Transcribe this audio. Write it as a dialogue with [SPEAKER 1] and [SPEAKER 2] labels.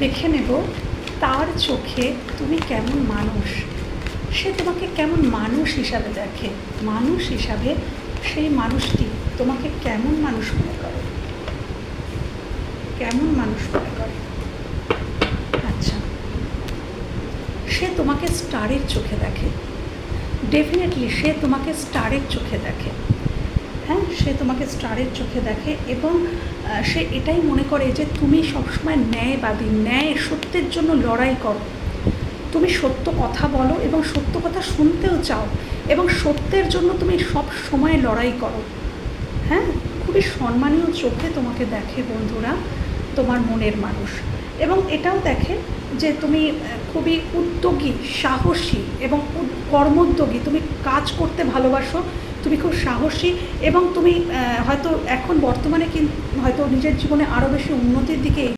[SPEAKER 1] দেখে নেব তার চোখে তুমি কেমন মানুষ, সে তোমাকে কেমন মানুষ হিসাবে দেখে, মানুষ হিসাবে সেই মানুষটি তোমাকে কেমন মানুষ মনে করে, কেমন মানুষ মনে করে। আচ্ছা, সে তোমাকে স্টারের চোখে দেখে, ডেফিনেটলি সে তোমাকে স্টারের চোখে দেখে। হ্যাঁ, সে তোমাকে স্টারের চোখে দেখে এবং সে এটাই মনে করে যে তুমি সবসময় ন্যায়বাদী, ন্যায় সত্যের জন্য লড়াই করো, তুমি সত্য কথা বলো এবং সত্য কথা শুনতেও চাও এবং সত্যের জন্য তুমি সব সময় লড়াই করো। হ্যাঁ, খুবই সম্মানীয় চোখে তোমাকে দেখে বন্ধুরা তোমার মনের মানুষ, এবং এটাও দেখে যে তুমি খুবই উদ্যোগী, সাহসী এবং কর্মোদ্যোগী, তুমি কাজ করতে ভালোবাসো, তুমি খুব সাহসী এবং তুমি হয়তো এখন বর্তমানে হয়তো নিজের জীবনে আরও বেশি উন্নতির দিকে